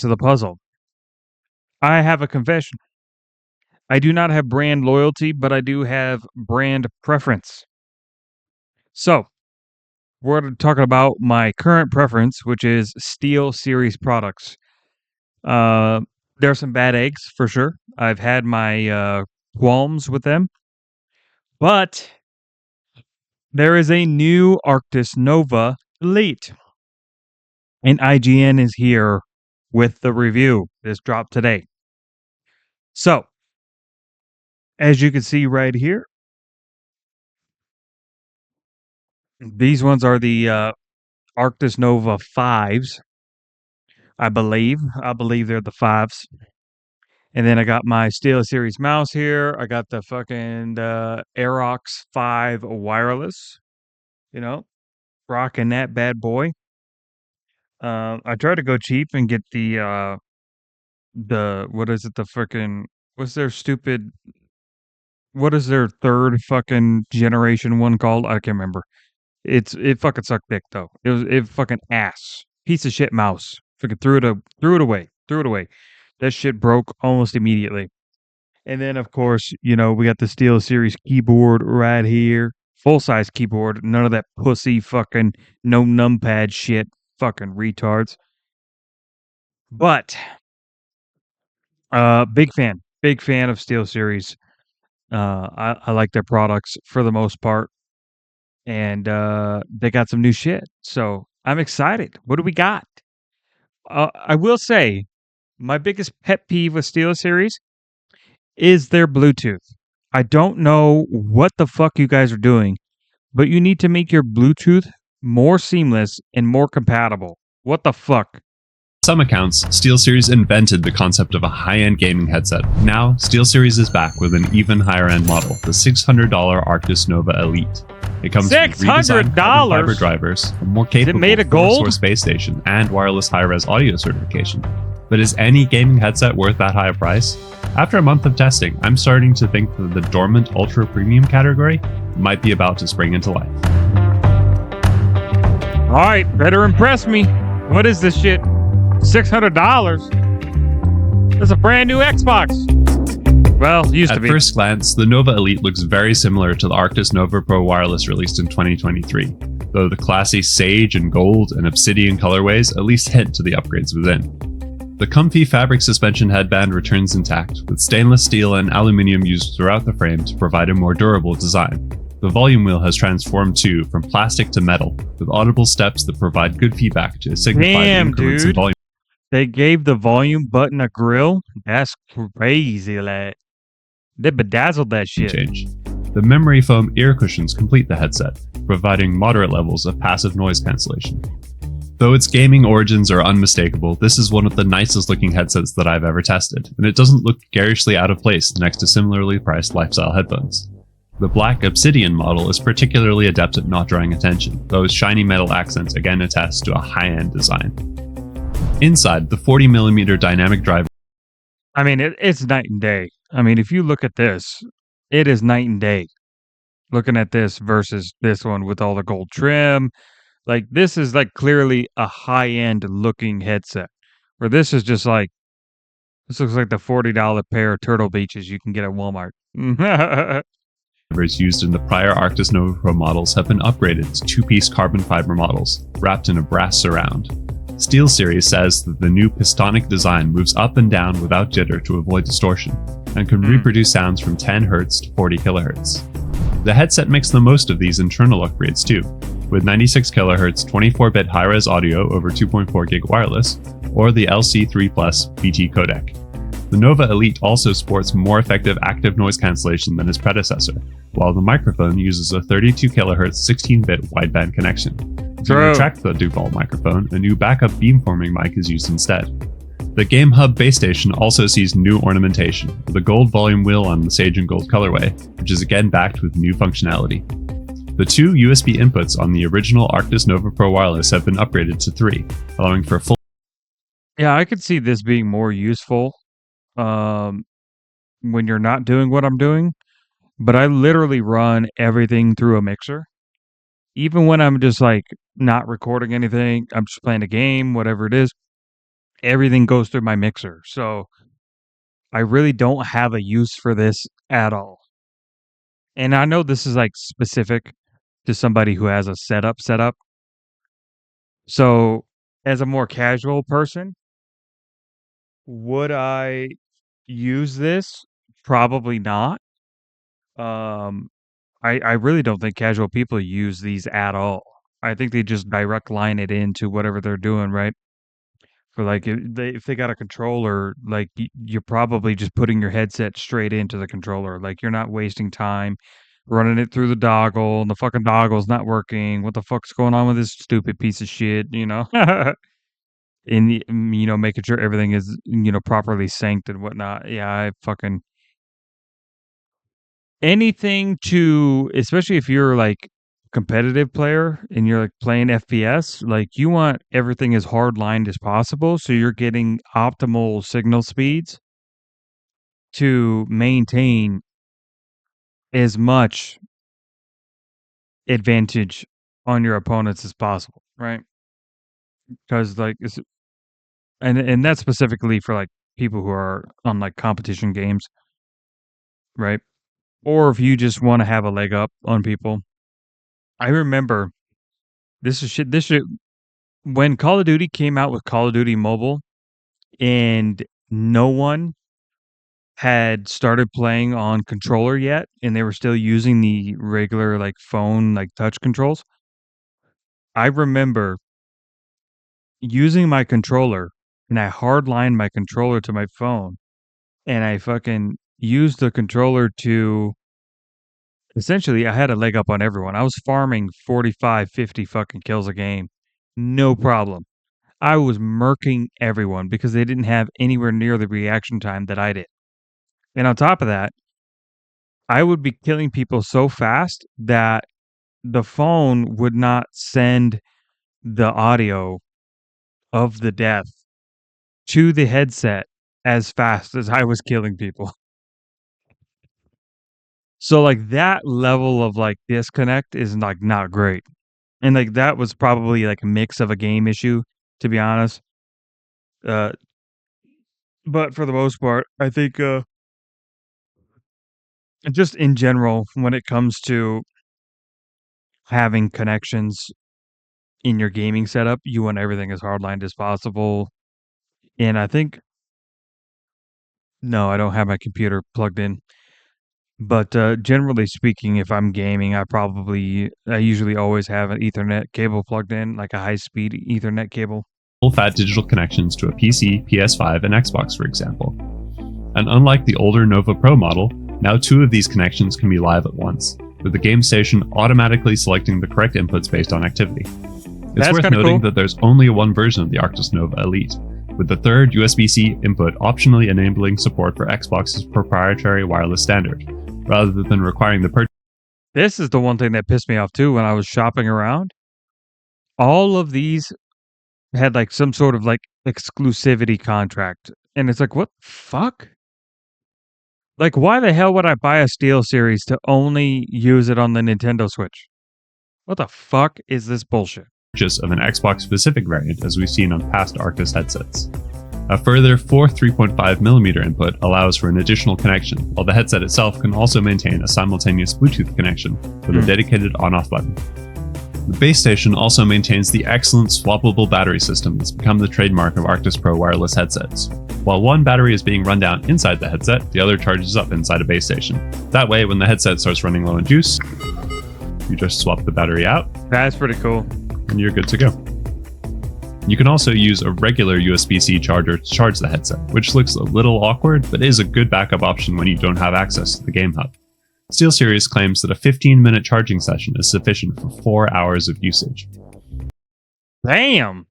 to the puzzle. I have a confession. I do not have brand loyalty, but I do have brand preference. So, we're talking about my current preference, which is SteelSeries products. There are some bad eggs for sure. I've had my qualms with them, but there is a new Arctis Nova Elite, and IGN is here with the review. This dropped today. So, as you can see right here, these ones are the Arctis Nova 5s, I believe. I believe they're the 5s. And then I got my SteelSeries mouse here. I got the fucking Aerox 5 wireless, rocking that bad boy. I tried to go cheap and get what is it, the freaking, what is their third fucking generation one called? I can't remember. It fucking sucked dick though. It fucking ass. Piece of shit mouse. Fucking threw it away. That shit broke almost immediately. And then of course, we got the SteelSeries keyboard right here. Full size keyboard. None of that pussy fucking no numpad shit. Fucking retards. But big fan. Big fan of SteelSeries. I like their products for the most part. And they got some new shit. So I'm excited. What do we got? I will say, my biggest pet peeve with SteelSeries is their Bluetooth. I don't know what the fuck you guys are doing, but you need to make your Bluetooth more seamless and more compatible. What the fuck? Some accounts, SteelSeries invented the concept of a high-end gaming headset. Now, SteelSeries is back with an even higher-end model, the $600 Arctis Nova Elite. It comes with redesigned carbon fiber drivers, a more capable four-source base station, and wireless high-res audio certification. But is any gaming headset worth that high a price? After a month of testing, I'm starting to think that the dormant ultra-premium category might be about to spring into life. Alright, better impress me. What is this shit? $600? That's a brand new Xbox. Well, used to be. At first glance, the Nova Elite looks very similar to the Arctis Nova Pro Wireless released in 2023, though the classy sage and gold and obsidian colorways at least hint to the upgrades within. The comfy fabric suspension headband returns intact, with stainless steel and aluminium used throughout the frame to provide a more durable design. The volume wheel has transformed too, from plastic to metal, with audible steps that provide good feedback to signify the increments in volume. They gave the volume button a grill? That's crazy, lad. They bedazzled that shit. The memory foam ear cushions complete the headset, providing moderate levels of passive noise cancellation. Though its gaming origins are unmistakable, this is one of the nicest looking headsets that I've ever tested, and it doesn't look garishly out of place next to similarly priced lifestyle headphones. The black obsidian model is particularly adept at not drawing attention, though its shiny metal accents again attest to a high-end design. Inside, the 40mm dynamic driver. I mean, it's night and day. I mean, if you look at this, it is night and day. Looking at this versus this one with all the gold trim. Like, this is like clearly a high-end looking headset. Where this is just like, this looks like the $40 pair of Turtle Beaches you can get at Walmart. Used in the prior Arctis Nova Pro models have been upgraded to two-piece carbon fiber models, wrapped in a brass surround. SteelSeries says that the new pistonic design moves up and down without jitter to avoid distortion, and can reproduce sounds from 10 Hz to 40 kHz. The headset makes the most of these internal upgrades too, with 96 kHz 24-bit high-res audio over 2.4 GHz wireless, or the LC3 Plus BT codec. The Nova Elite also sports more effective active noise cancellation than its predecessor, while the microphone uses a 32 kHz 16-bit wideband connection. To retract the Duval microphone, a new backup beamforming mic is used instead. The Game Hub base station also sees new ornamentation, with a gold volume wheel on the sage and gold colorway, which is again backed with new functionality. The two USB inputs on the original Arctis Nova Pro Wireless have been upgraded to 3, allowing for full... Yeah, I could see this being more useful when you're not doing what I'm doing, but I literally run everything through a mixer. Even when I'm just like not recording anything, I'm just playing a game, whatever it is. everything goes through my mixer. So I really don't have a use for this at all. And I know this is like specific to somebody who has a setup set up. So as a more casual person, would I use this? Probably not. Um, I really don't think casual people use these at all. I think they just direct line it into whatever they're doing, right? For like if they got a controller, like you're probably just putting your headset straight into the controller. Like you're not wasting time running it through the dongle, and the fucking dongle's not working. What the fuck's going on with this stupid piece of shit? You know, and you know, making sure everything is properly synced and whatnot. Yeah, I fucking anything to, especially if you're like competitive player and you're like playing FPS, like you want everything as hard lined as possible so you're getting optimal signal speeds to maintain as much advantage on your opponents as possible, right? Because like it's and that's specifically for like people who are on like competition games, right? Or if you just want to have a leg up on people. I remember this shit when Call of Duty came out with Call of Duty Mobile and no one had started playing on controller yet and they were still using the regular like phone like touch controls. I remember using my controller and I hardlined my controller to my phone and I fucking used the controller to essentially I had a leg up on everyone. I was farming 45, 50 fucking kills a game. No problem. I was murking everyone because they didn't have anywhere near the reaction time that I did. And on top of that, I would be killing people so fast that the phone would not send the audio of the death to the headset as fast as I was killing people. So like that level of like disconnect is like not great. And like that was probably like a mix of a game issue, to be honest. Uh but for the most part, I think just in general when it comes to having connections in your gaming setup, you want everything as hardlined as possible. And I think no, I don't have my computer plugged in. But generally speaking, if I'm gaming, I usually always have an Ethernet cable plugged in, like a high speed Ethernet cable. Full-fat digital connections to a PC, PS5, and Xbox, for example. And unlike the older Nova Pro model, now 2 of these connections can be live at once, with the game station automatically selecting the correct inputs based on activity. It's worth noting that there's only one version of the Arctis Nova Elite, with the third USB-C input optionally enabling support for Xbox's proprietary wireless standard, rather than requiring the purchase. This is the one thing that pissed me off too when I was shopping around. All of these had like some sort of like exclusivity contract. And it's like, what the fuck? Like, why the hell would I buy a SteelSeries to only use it on the Nintendo Switch? What the fuck is this bullshit? Of an Xbox specific variant, as we've seen on past Arctis headsets. A further fourth 3.5mm input allows for an additional connection, while the headset itself can also maintain a simultaneous Bluetooth connection with a dedicated on-off button. The base station also maintains the excellent swappable battery system that's become the trademark of Arctis Pro wireless headsets. While one battery is being run down inside the headset, the other charges up inside a base station. That way, when the headset starts running low on juice, you just swap the battery out. That's pretty cool. And you're good to go. You can also use a regular USB-C charger to charge the headset, which looks a little awkward, but is a good backup option when you don't have access to the game hub. SteelSeries claims that a 15-minute charging session is sufficient for 4 hours of usage. Damn!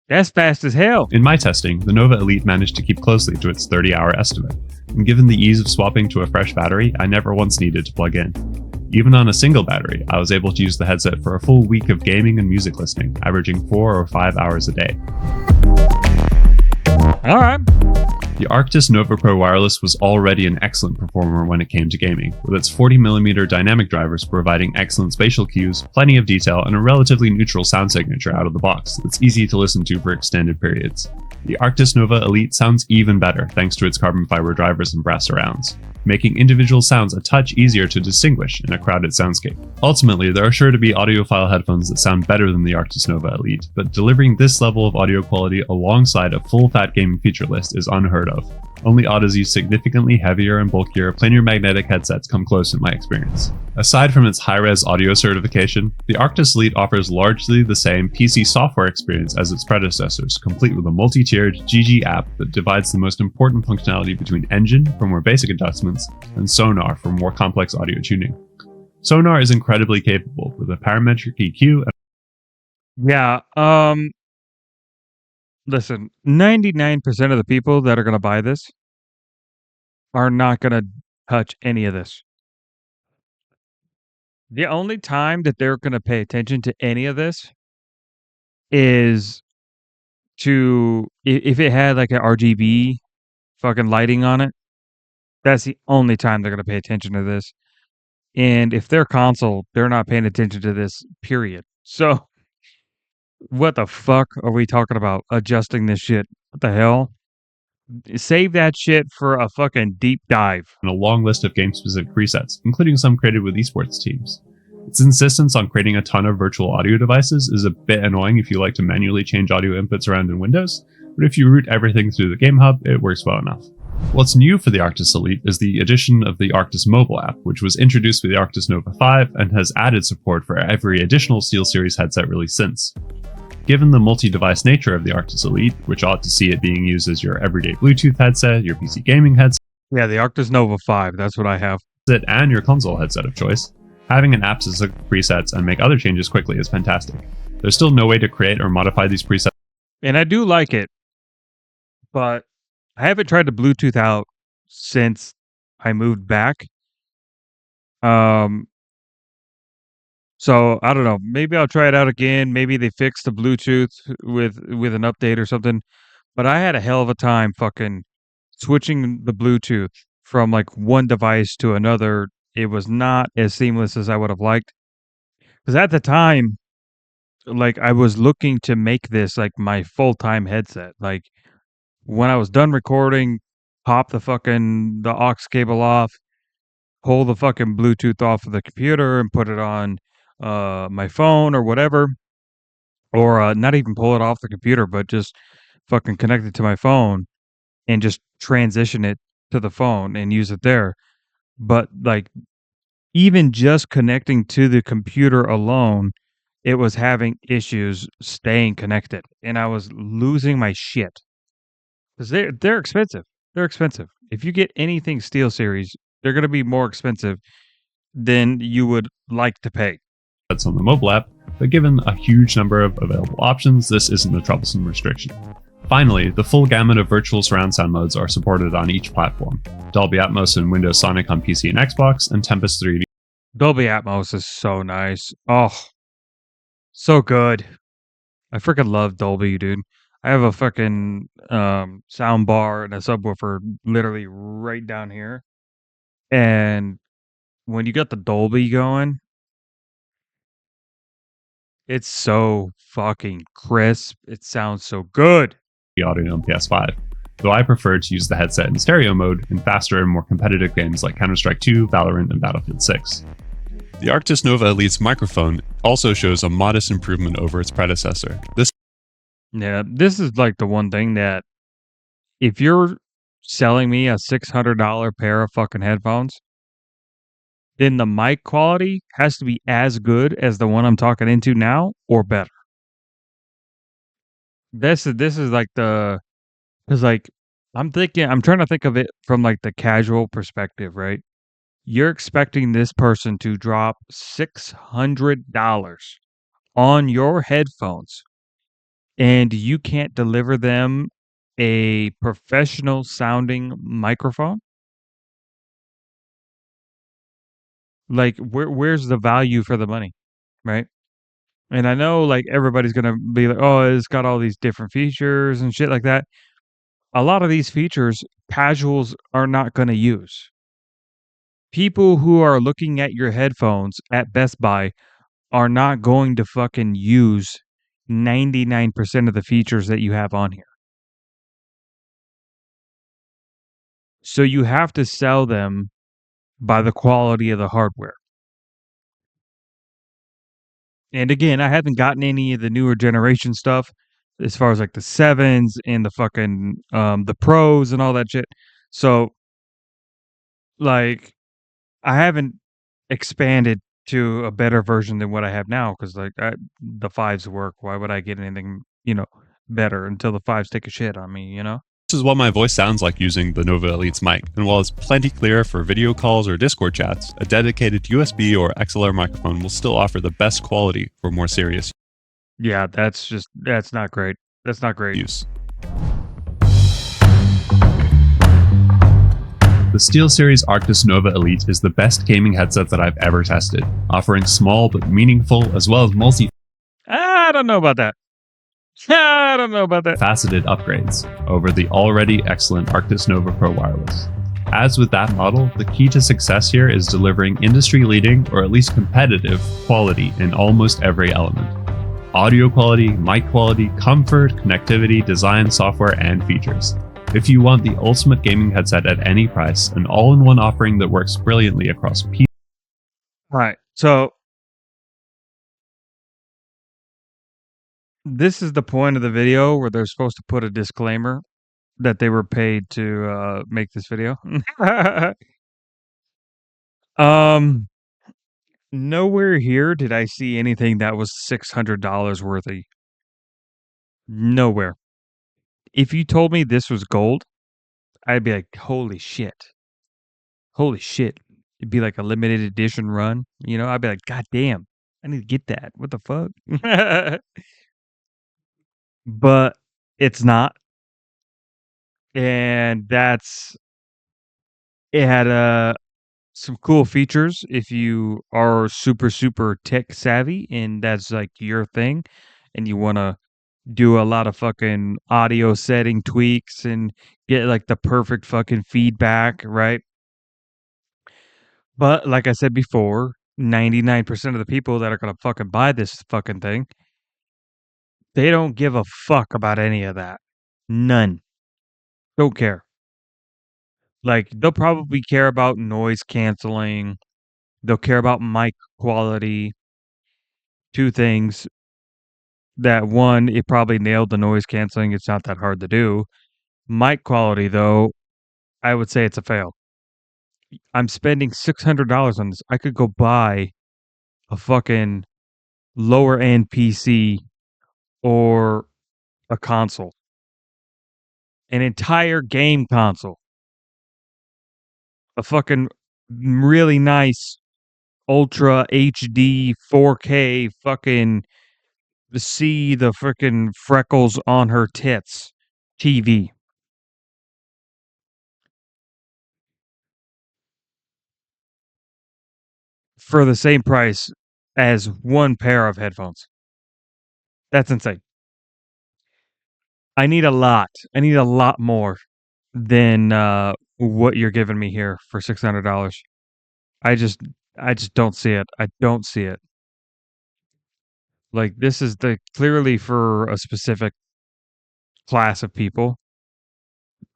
That's fast as hell. In my testing, the Nova Elite managed to keep closely to its 30-hour estimate, and given the ease of swapping to a fresh battery, I never once needed to plug in. Even on a single battery, I was able to use the headset for a full week of gaming and music listening, averaging 4 or 5 hours a day. All right. The Arctis Nova Pro Wireless was already an excellent performer when it came to gaming, with its 40mm dynamic drivers providing excellent spatial cues, plenty of detail, and a relatively neutral sound signature out of the box that's easy to listen to for extended periods. The Arctis Nova Elite sounds even better thanks to its carbon fiber drivers and brass surrounds, making individual sounds a touch easier to distinguish in a crowded soundscape. Ultimately, there are sure to be audiophile headphones that sound better than the Arctis Nova Elite, but delivering this level of audio quality alongside a full-fat gaming feature list is unheard of. Only Odyssey's significantly heavier and bulkier planar magnetic headsets come close in my experience. Aside from its high-res audio certification, the Arctis Elite offers largely the same PC software experience as its predecessors, complete with a multi-tiered GG app that divides the most important functionality between Engine for more basic adjustments and Sonar for more complex audio tuning. Sonar is incredibly capable with a parametric EQ and Yeah. Listen, 99% of the people that are going to buy this are not going to touch any of this. The only time that they're going to pay attention to any of this is if it had like an RGB fucking lighting on it. That's the only time they're going to pay attention to this. And if they're console, they're not paying attention to this, period. So, what the fuck are we talking about adjusting this shit? What the hell? Save that shit for a fucking deep dive. a long list of game-specific presets, including some created with esports teams. Its insistence on creating a ton of virtual audio devices is a bit annoying if you like to manually change audio inputs around in Windows, but if you route everything through the Game Hub, it works well enough. What's new for the Arctis Elite is the addition of the Arctis mobile app, which was introduced with the Arctis Nova 5 and has added support for every additional SteelSeries headset released since. Given the multi-device nature of the Arctis Elite, which ought to see it being used as your everyday Bluetooth headset, your PC gaming headset, Yeah, the Arctis Nova 5, that's what I have. and your console headset of choice, having an app to select presets and make other changes quickly is fantastic. There's still no way to create or modify these presets. And I do like it, but I haven't tried to Bluetooth out since I moved back. So I don't know. Maybe I'll try it out again. Maybe they fixed the Bluetooth with an update or something. But I had a hell of a time fucking switching the Bluetooth from like one device to another. It was not as seamless as I would have liked. Because at the time, like I was looking to make this like my full-time headset. Like when I was done recording, pop the aux cable off, pull the fucking Bluetooth off of the computer and put it on my phone or whatever, or not even pull it off the computer, but just fucking connect it to my phone and just transition it to the phone and use it there. But like even just connecting to the computer alone, it was having issues staying connected, and I was losing my shit because they're expensive. They're expensive. If you get anything SteelSeries, they're going to be more expensive than you would like to pay. On the mobile app, but given a huge number of available options, this isn't a troublesome restriction. Finally, the full gamut of virtual surround sound modes are supported on each platform. Dolby Atmos and Windows Sonic on PC and Xbox, and Tempest 3D. Dolby Atmos is so nice. Oh, so good. I freaking love Dolby, dude. I have a fucking sound bar and a subwoofer literally right down here. And when you got the Dolby going, it's so fucking crisp. It sounds so good. Audio on PS5, though I prefer to use the headset in stereo mode in faster and more competitive games like Counter-Strike 2, Valorant, and Battlefield 6. The Arctis Nova Elite's microphone also shows a modest improvement over its predecessor. This is like the one thing that if you're selling me a $600 pair of fucking headphones, then the mic quality has to be as good as the one I'm talking into now or better. This is like because like I'm trying to think of it from like the casual perspective, right? You're expecting this person to drop $600 on your headphones and you can't deliver them a professional sounding microphone? Like where's the value for the money, right? And I know like everybody's gonna be like, oh, it's got all these different features and shit like that. a lot of these features casuals are not going to use. People who are looking at your headphones at Best Buy are not going to fucking use 99% of the features that you have on here. So you have to sell them by the quality of the hardware. And again, I haven't gotten any of the newer generation stuff as far as like the 7s and the fucking the Pros and all that shit. So like I haven't expanded to a better version than what I have now because the 5s work. Why would I get anything, better until the 5s take a shit on me, This is what my voice sounds like using the Nova Elite's mic, and while it's plenty clear for video calls or Discord chats, a dedicated USB or XLR microphone will still offer the best quality for more serious Yeah, that's not great. That's not great. use. The SteelSeries Arctis Nova Elite is the best gaming headset that I've ever tested, offering small but meaningful as well as I don't know about that. I don't know about that. multifaceted upgrades over the already excellent Arctis Nova Pro Wireless. As with that model, the key to success here is delivering industry-leading or at least competitive quality in almost every element. Audio quality, mic quality, comfort, connectivity, design, software, and features. If you want the ultimate gaming headset at any price, an all-in-one offering that works brilliantly across PC. Right. So this is the point of the video where they're supposed to put a disclaimer that they were paid to make this video. Nowhere here did I see anything that was $600 worthy. Nowhere. If you told me this was gold, I'd be like, holy shit. Holy shit. It'd be like a limited edition run. I'd be like, God damn, I need to get that. What the fuck? But it's not. And it had some cool features if you are super, super tech savvy and that's like your thing and you want to do a lot of fucking audio setting tweaks and get like the perfect fucking feedback, right? But like I said before, 99% of the people that are going to fucking buy this fucking thing, they don't give a fuck about any of that. None. Don't care. Like they'll probably care about noise canceling. They'll care about mic quality. Two things. That one, it probably nailed the noise canceling. It's not that hard to do. Mic quality, though, I would say it's a fail. I'm spending $600 on this. I could go buy a fucking lower end PC or a console, an entire game console, a fucking really nice ultra HD 4K fucking see the freaking freckles on her tits TV for the same price as one pair of headphones. That's insane. I need a lot. I need a lot more than what you're giving me here for $600. I just I just don't see it. I don't see it. Like this is the clearly for a specific class of people,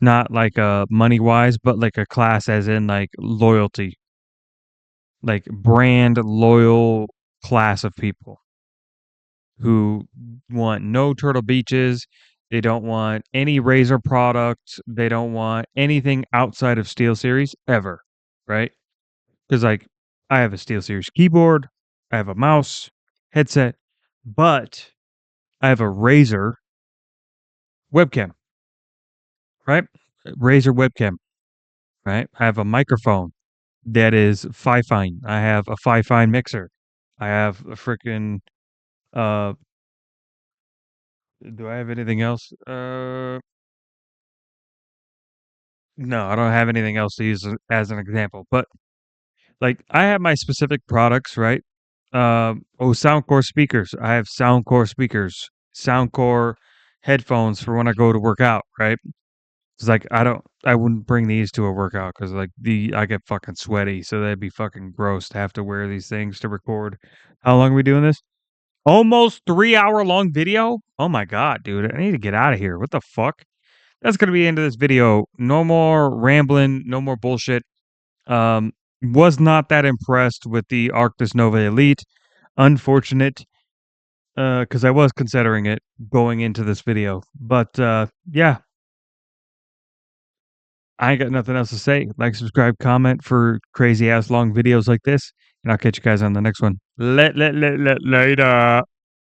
not like money wise, but like a class as in like loyalty, like brand loyal class of people who want no Turtle Beaches. They don't want any Razer products. They don't want anything outside of SteelSeries ever, right? Because like I have a SteelSeries keyboard, I have a mouse, headset, but I have a Razer webcam, right? Razer webcam, right? I have a microphone that is Fi-Fine. I have a Fi-Fine mixer. I have a freaking uh do I have anything else? No, I don't have anything else to use as an example. But like I have my specific products, right? Soundcore speakers. I have Soundcore speakers, Soundcore headphones for when I go to work out, right? It's like I wouldn't bring these to a workout because like I get fucking sweaty, so that'd be fucking gross to have to wear these things to record. How long are we doing this? Almost 3 hour long video. Oh my god, dude! I need to get out of here. What the fuck? That's gonna be the end of this video. No more rambling. No more bullshit. Um, was not that impressed with the Arctis Nova Elite. Unfortunate, because I was considering it going into this video. But yeah, I ain't got nothing else to say. Like, subscribe, comment for crazy ass long videos like this, and I'll catch you guys on the next one. Later.